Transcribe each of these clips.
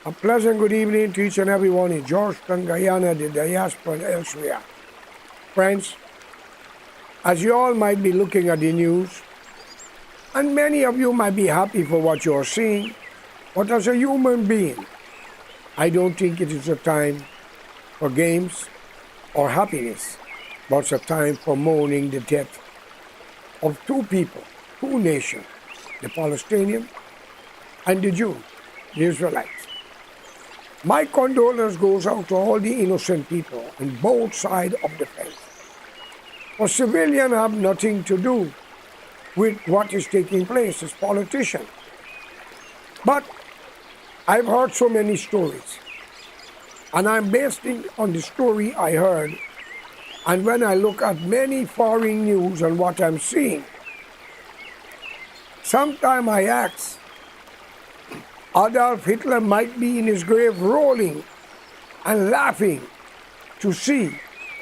A pleasant good evening to each and everyone in Georgetown, Guyana, the diaspora, and elsewhere. Friends, as you all might be looking at the news, and many of you might be happy for what you are seeing, but as a human being, I don't think it is a time for games or happiness, but it's a time for mourning the death of two people, two nations, the Palestinians and the Jews, the Israelites. My condolence goes out to all the innocent people on both sides of the fence. For civilians have nothing to do with what is taking place as politicians. But I've heard so many stories, and I'm basing on the story I heard. And when I look at many foreign news and what I'm seeing, sometimes I ask, Adolf Hitler might be in his grave rolling and laughing to see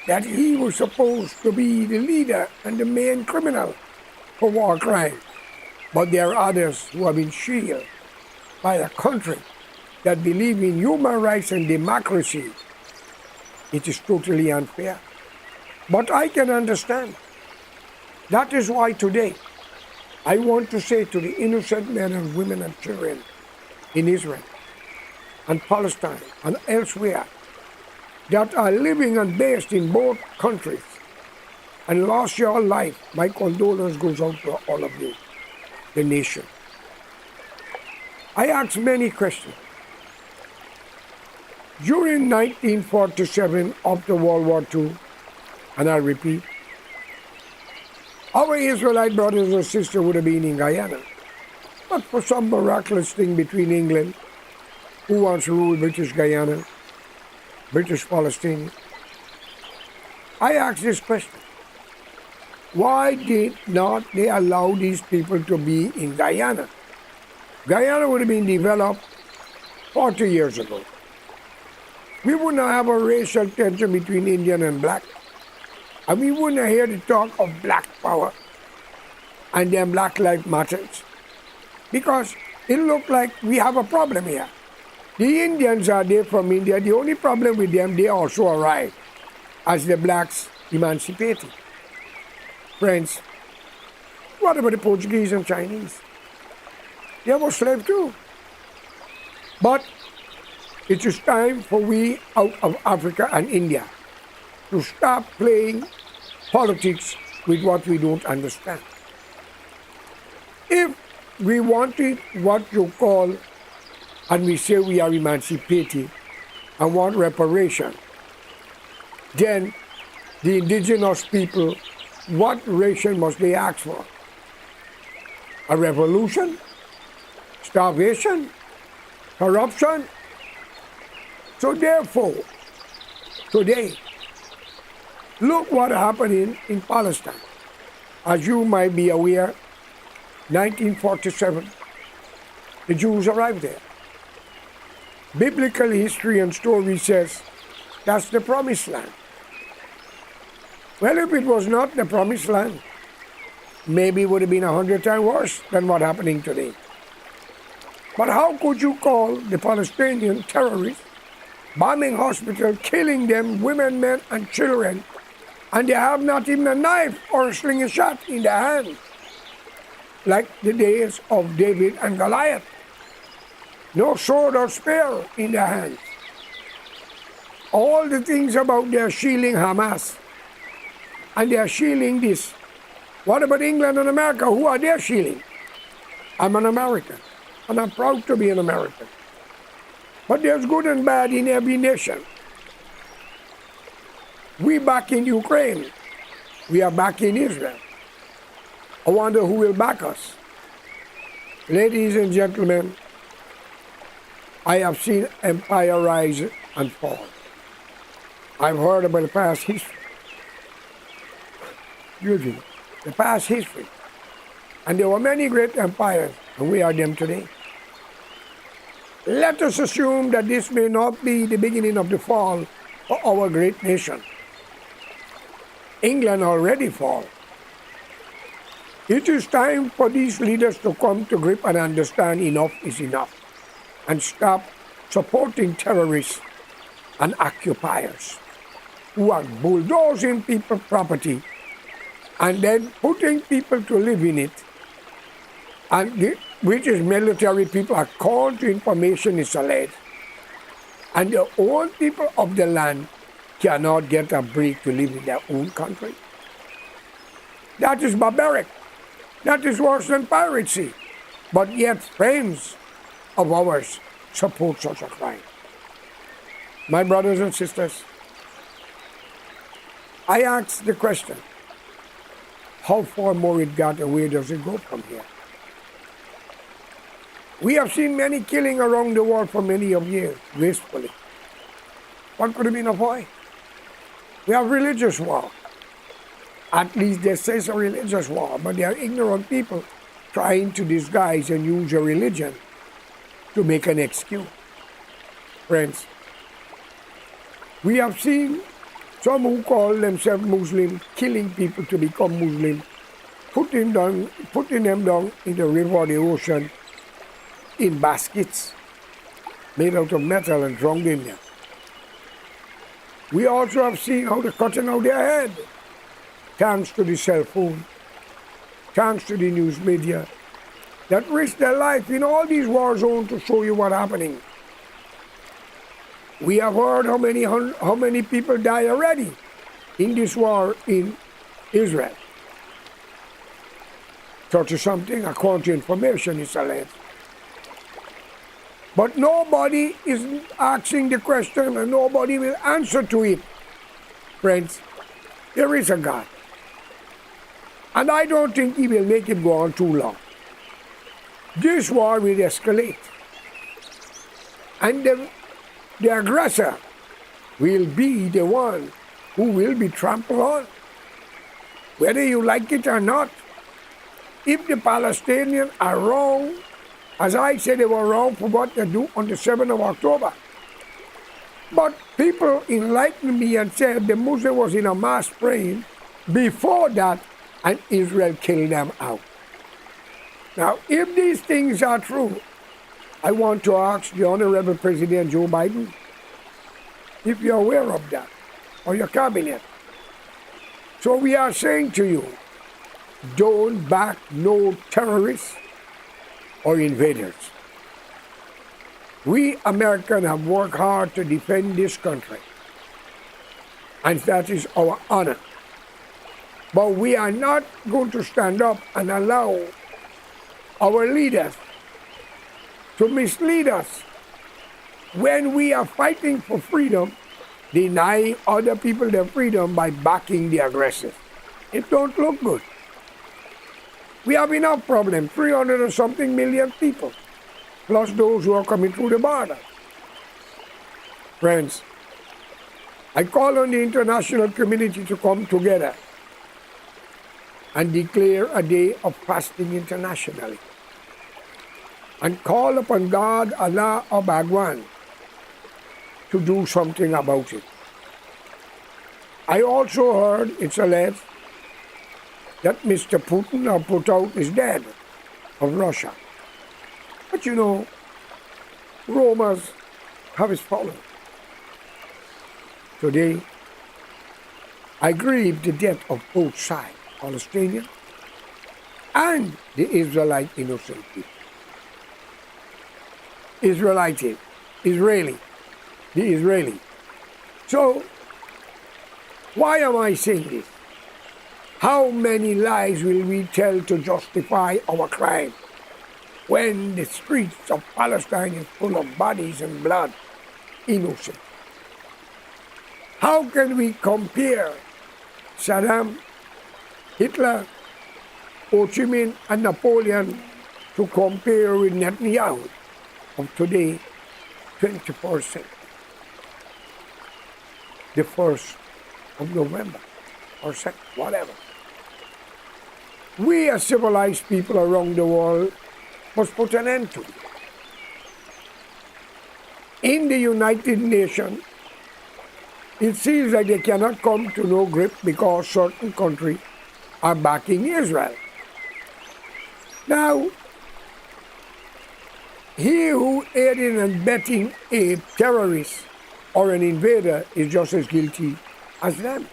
that he was supposed to be the leader and the main criminal for war crime. But there are others who have been shielded by a country that believe in human rights and democracy. It is totally unfair. But I can understand. That is why today I want to say to the innocent men and women and children in Israel and Palestine and elsewhere that are living and based in both countries and lost your life, my condolence goes out to all of you, the nation. I ask many questions. During 1947 after World War II, and I repeat, our Israelite brothers and sisters would have been in Guyana. But for some miraculous thing between England, who once ruled British Guyana, British Palestine, I ask this question. Why did not they allow these people to be in Guyana? Guyana would have been developed 40 years ago. We wouldn't have a racial tension between Indian and black. And we wouldn't hear the talk of black power and then Black Lives Matters. Because it looked like we have a problem here. The Indians are there from India. The only problem with them, they also arrived as the blacks emancipated. Friends, what about the Portuguese and Chinese? They were slaves too. But it is time for we out of Africa and India to stop playing politics with what we don't understand. If we wanted what you call, and we say we are emancipated and want reparation, then the indigenous people, what ration must they ask for? A revolution? Starvation? Corruption? So therefore, today, look what happened in Palestine. As you might be aware, 1947, the Jews arrived there. Biblical history and story says that's the promised land. Well, if it was not the promised land, maybe it would have been 100 times worse than what's happening today. But how could you call the Palestinian terrorists bombing hospitals, killing them, women, men, and children, and they have not even a knife or a sling shot in their hand, like the days of David and Goliath? No sword or spear in their hands. All the things about their shielding Hamas, and they are shielding this. What about England and America? Who are they shielding? I'm an American, and I'm proud to be an American. But there's good and bad in every nation. We back in Ukraine. We are back in Israel. I wonder who will back us. Ladies and gentlemen, I have seen empire rise and fall. I've heard about the past history. Usually, the past history. And there were many great empires, and we are them today. Let us assume that this may not be the beginning of the fall for our great nation. England already fall. It is time for these leaders to come to grip and understand enough is enough and stop supporting terrorists and occupiers who are bulldozing people's property and then putting people to live in it. And the British military people are called to information is alleged. And the own people of the land cannot get a break to live in their own country. That is barbaric. That is worse than piracy. But yet friends of ours support such a crime. My brothers and sisters, I ask the question, how far more it got and where does it go from here? We have seen many killing around the world for many of years, wastefully. What could have been avoided? We have religious war. At least they say it's a religious war, but they are ignorant people trying to disguise and use a religion to make an excuse. Friends, we have seen some who call themselves Muslim killing people to become Muslim, putting them down in the river or the ocean in baskets made out of metal and drowned in them. We also have seen how they're cutting out their head, thanks to the cell phone, thanks to the news media, that risk their life in all these war zones to show you what's happening. We have heard how many people die already in this war in Israel. 30-something, according to information, is alleged. But nobody is asking the question and nobody will answer to it. Friends, there is a God. And I don't think he will make it go on too long. This war will escalate. And the aggressor will be the one who will be trampled on, whether you like it or not. If the Palestinians are wrong, as I said, they were wrong for what they do on the 7th of October. But people enlightened me and said the Muslim was in a mass praying before that, and Israel killed them out. Now, if these things are true, I want to ask the Honorable President Joe Biden if you're aware of that, or your cabinet. So we are saying to you, don't back no terrorists or invaders. We Americans have worked hard to defend this country, and that is our honor. But we are not going to stand up and allow our leaders to mislead us when we are fighting for freedom, denying other people their freedom by backing the aggressors. It don't look good. We have enough problems, 300 and something million people, plus those who are coming through the border. Friends, I call on the international community to come together and declare a day of fasting internationally, and call upon God, Allah or Bhagwan to do something about it. I also heard it's alleged that Mr. Putin or Putin is dead of Russia. But you know, Romans have his fallen. Today, I grieve the death of both sides, Palestinian and the Israelite innocent people. Israeli, the Israeli. So, why am I saying this? How many lies will we tell to justify our crime when the streets of Palestine is full of bodies and blood, innocent? How can we compare Saddam, Hitler, Ho Chi Minh, and Napoleon to compare with Netanyahu of today, 21st century, the 1st of November, or 2nd, whatever? We as civilized people around the world must put an end to it. In the United Nations, it seems like they cannot come to no grip because certain countries are backing Israel. Now, He who aiding and abetting a terrorist or an invader is just as guilty as them.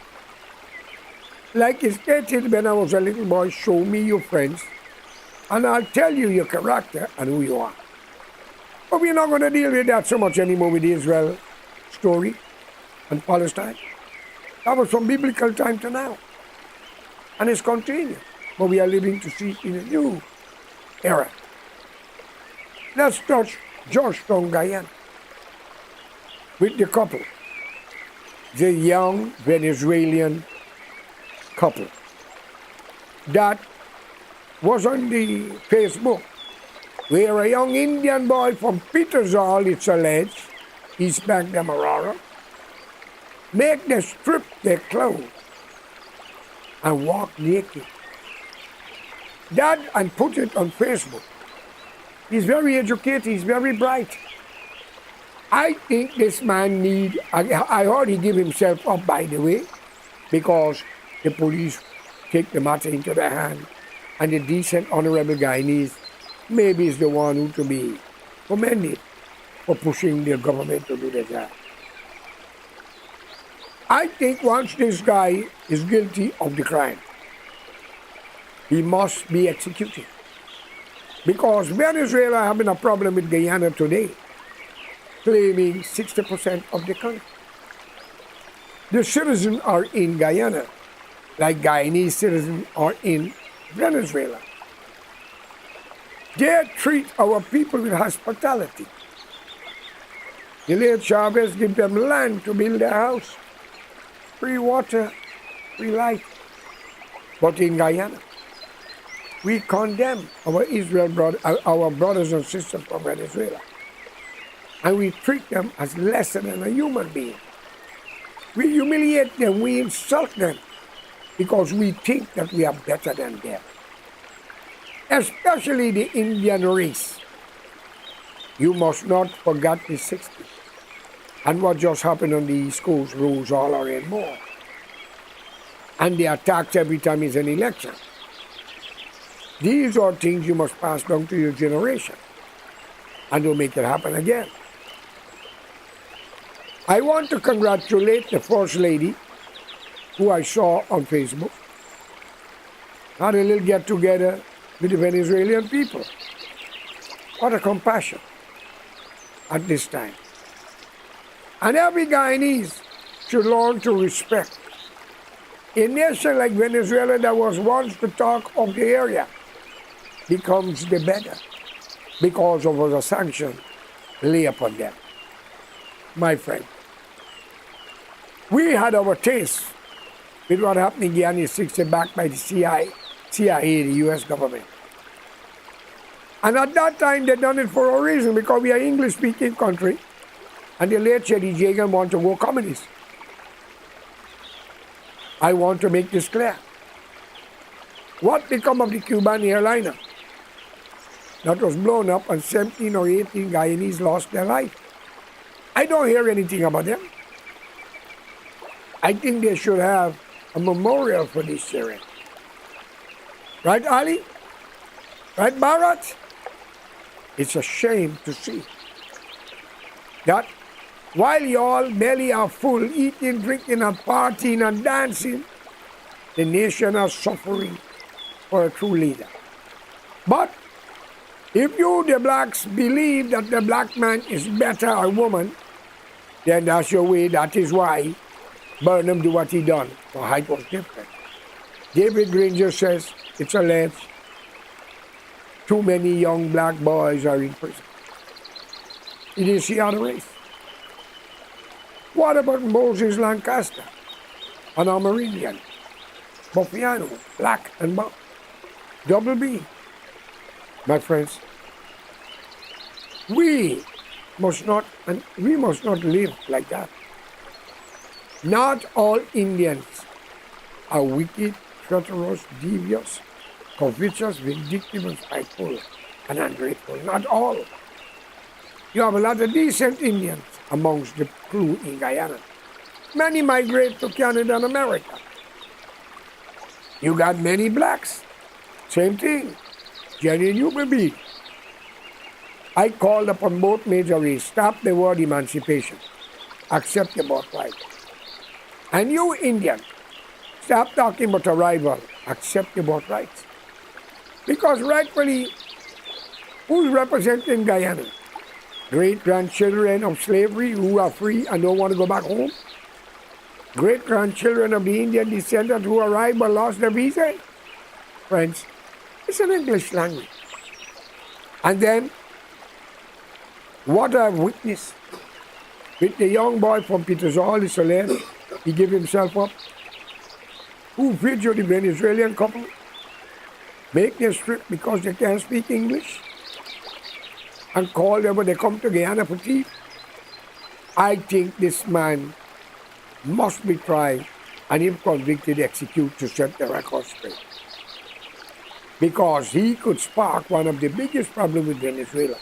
Like it's stated when I was a little boy, show me your friends and I'll tell you your character and who you are. But we're not going to deal with that so much anymore with the Israel story and Palestine. That was from biblical time to now. And it's continued. But we are living to see in a new era. Let's touch Georgetown, Guyana, with the couple, the young Venezuelan couple that was on the Facebook, where a young Indian boy from Petersall, it's alleged, East Bank, Demerara, make them strip their clothes and walk naked. That and put it on Facebook. He's very educated, he's very bright. I think this man I heard he give himself up, by the way, because the police take the matter into their hand, and the decent, honorable Guyanese maybe is the one who to be commended for pushing the government to do their job. I think once this guy is guilty of the crime, he must be executed. Because Venezuela having a problem with Guyana today, claiming 60% of the country. The citizens are in Guyana, like Guyanese citizens are in Venezuela. They treat our people with hospitality. The late Chavez gave them land to build their house, free water, free light. But in Guyana, we condemn our brothers and sisters from Venezuela, and we treat them as lesser than a human being. We humiliate them, we insult them, because we think that we are better than them. Especially the Indian race. You must not forget the 60s and what just happened on the East Coast rose all around more. And they attacked every time it's an election. These are things you must pass down to your generation and don't make it happen again. I want to congratulate the First Lady, who I saw on Facebook, had a little get-together with the Venezuelan people. What a compassion at this time. And every Guyanese should learn to respect a nation like Venezuela that was once the talk of the area becomes the better because of the sanction lay upon them. My friend, we had our taste with what happened in Guyana 60 backed by the CIA, the US government. And at that time, they done it for a reason, because we are English-speaking country, and the late Chetty Jagan want to go communist. I want to make this clear. What become of the Cuban airliner that was blown up and 17 or 18 Guyanese lost their life? I don't hear anything about them. I think they should have a memorial for this children. Right, Ali? Right, Bharat? It's a shame to see that while y'all belly are full, eating, drinking, and partying and dancing, the nation is suffering for a true leader. But if you, the blacks, believe that the black man is better or woman, then that's your way. That is why Burnham do what he done. For height was different. David Granger says it's alleged too many young black boys are in prison. He didn't see how the race. What about Moses Lancaster, an Amerindian, Bofiano, black and brown, double B? My friends, we must not live like that. Not all Indians are wicked, treacherous, devious, covetous, vindictive, and spiteful, and ungrateful. Not all. You have a lot of decent Indians amongst the crew in Guyana. Many migrate to Canada and America. You got many blacks. Same thing. Genuine human being. I called upon both major races, stop the word emancipation, accept your birthright. And you Indian, stop talking about arrival, accept your birthright. Because rightfully, who's representing Guyana? Great-grandchildren of slavery who are free and don't want to go back home? Great-grandchildren of the Indian descendants who arrived but lost their visa? Friends, it's an English language. And then, what I've witnessed with the young boy from Petersall, Soler, he gave himself up, who videoed the Venezuelan couple, make their trip because they can't speak English, and call them when they come to Guyana for tea. I think this man must be tried and if convicted, executed to set the record straight. Because he could spark one of the biggest problems with Venezuela.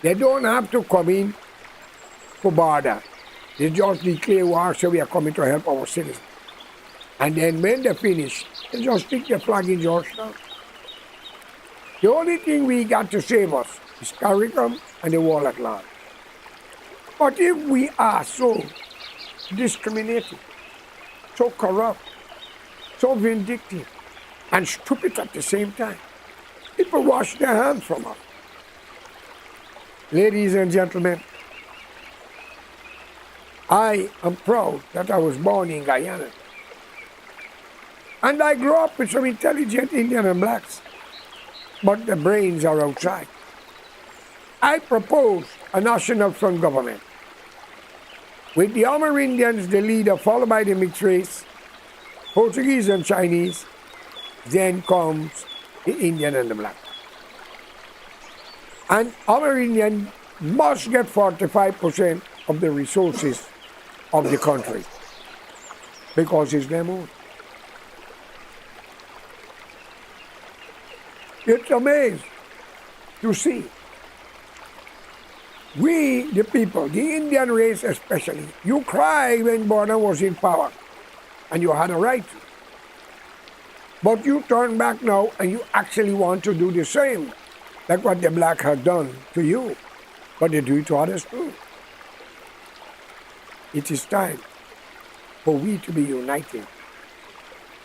They don't have to come in for border. They just declare war, so we are coming to help our citizens. And then when they finish, they just stick the flag in Georgetown. The only thing we got to save us is CARICOM and the wall at large. But if we are so discriminating, so corrupt, so vindictive, and stupid at the same time, people wash their hands from us. Ladies and gentlemen, I am proud that I was born in Guyana. And I grew up with some intelligent Indian and blacks, but the brains are outside. I propose a national front government with the Amerindians, the leader, followed by the mixed race, Portuguese and Chinese, then comes the Indian and the black. And Amerindian must get 45% of the resources of the country because it's their own. It's amazing to see. We, the people, the Indian race especially, you cry when Borna was in power, and you had a right to. But you turn back now and you actually want to do the same, like what the black have done to you, but they do it to others too. It is time for we to be united.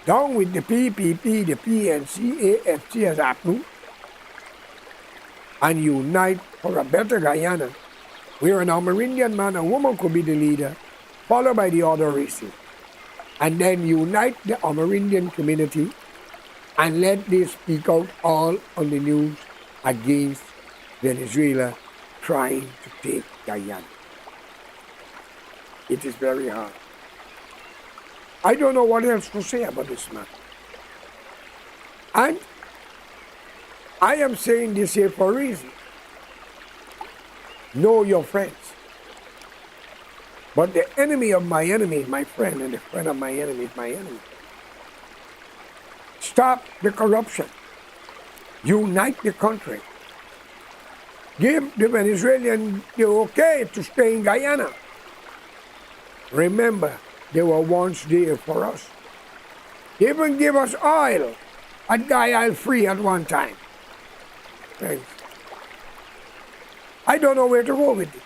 Down with the PPP, the PNC, AFC as happened, and unite for a better Guyana, where an Amerindian man and woman could be the leader, followed by the other races. And then unite the Amerindian community and let this speak out all on the news against Venezuela trying to take Guyana. It is very hard. I don't know what else to say about this matter. And I am saying this here for a reason. Know your friends. But the enemy of my enemy is my friend, and the friend of my enemy is my enemy. Stop the corruption. Unite the country. Give the Venezuelans the okay to stay in Guyana. Remember, they were once there for us. They even give us oil, a oil free at one time. Thanks. I don't know where to go with this.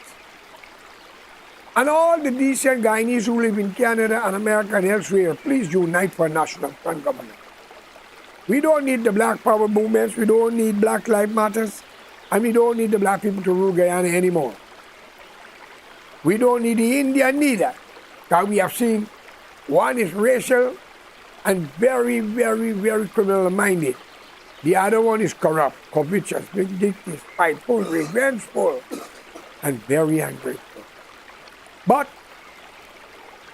And all the decent Guyanese who live in Canada and America and elsewhere, please unite for a national front government. We don't need the black power movements, we don't need Black Lives Matters, and we don't need the black people to rule Guyana anymore. We don't need the Indian neither, because we have seen one is racial and very, very, very criminal-minded. The other one is corrupt, covetous, vindictive, spiteful, revengeful, and very ungrateful. But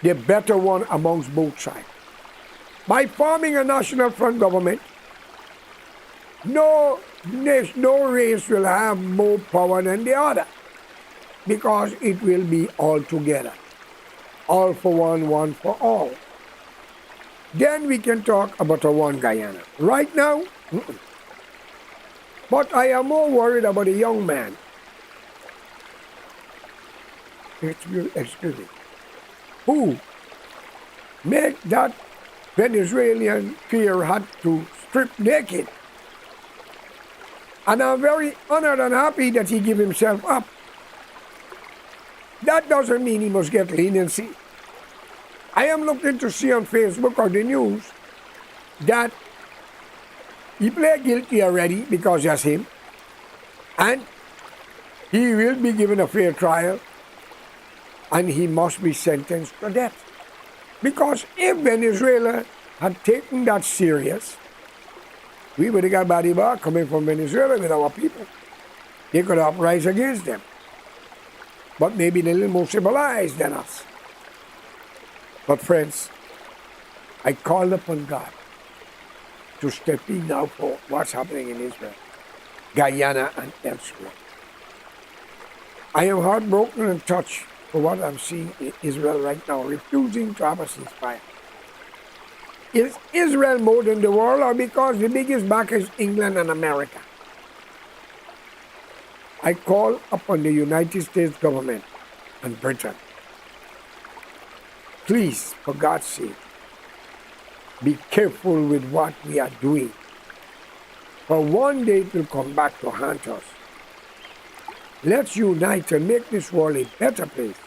the better one amongst both sides. By forming a national front government, no race will have more power than the other, because it will be all together. All for one for all. Then we can talk about a one Guyana. Right now, but I am more worried about a young man. Excuse me. Who made that Venezuelan peer had to strip naked And I'm very honored and happy that he gave himself up. That doesn't mean he must get leniency. I am looking to see on Facebook or the news that he pled guilty already because that's him. And he will be given a fair trial. And he must be sentenced to death. Because if Venezuela had taken that serious, we would have got body bar coming from Venezuela with our people. They could uprise against them. But maybe they're a little more civilized than us. But friends, I call upon God to step in now for what's happening in Israel, Guyana, and elsewhere. I am heartbroken and touched for what I'm seeing in Israel right now, refusing to have a ceasefire. Is Israel more than the world, or because the biggest backer is England and America? I call upon the United States government and Britain. Please, for God's sake, be careful with what we are doing. For one day it will come back to haunt us. Let's unite and make this world a better place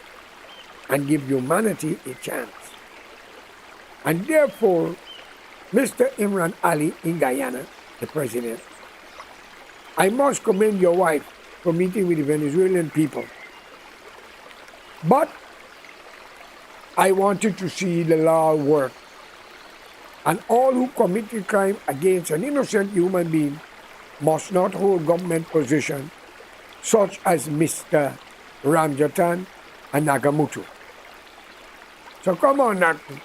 and give humanity a chance. And therefore, Mr. Imran Ali in Guyana, the president, I must commend your wife for meeting with the Venezuelan people. But I wanted to see the law work. And all who committed crime against an innocent human being must not hold government position, such as Mr. Ramjatan and Nagamutu. So come on, Natu.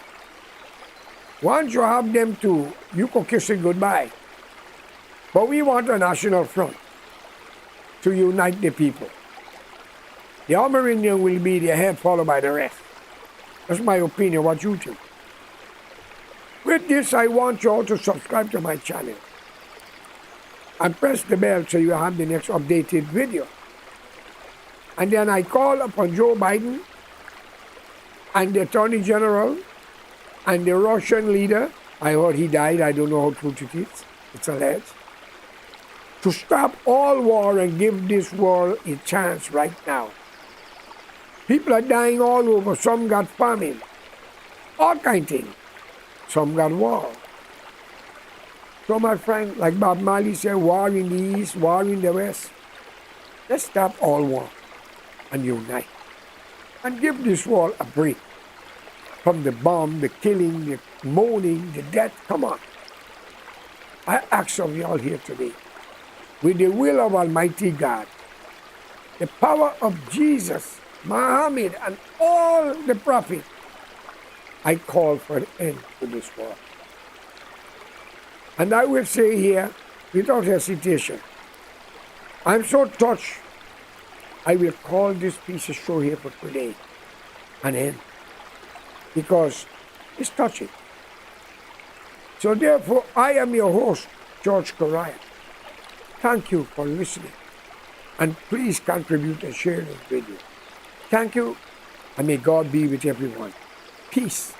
Once you have them two, you can kiss it goodbye. But we want a national front to unite the people. The Amerindian will be the head, followed by the rest. That's my opinion. What you think? With this, I want you all to subscribe to my channel and press the bell so you have the next updated video. And then I call upon Joe Biden and the Attorney General and the Russian leader. I heard he died. I don't know how true it is. It's alleged. To stop all war and give this world a chance right now. People are dying all over. Some got famine. All kind of things. Some got war. So my friend, like Bob Marley said, war in the East, war in the West. Let's stop all war and unite. And give this world a break from the bomb, the killing, the moaning, the death. Come on. I ask of you all here today, with the will of Almighty God, the power of Jesus, Muhammad, and all the prophets, I call for an end to this war. And I will say here, without hesitation, I'm so touched, I will call this piece of show here for today an end. Because it's touching. So therefore, I am your host, George Correa. Thank you for listening. And please contribute and share this video. Thank you, and may God be with everyone. Peace.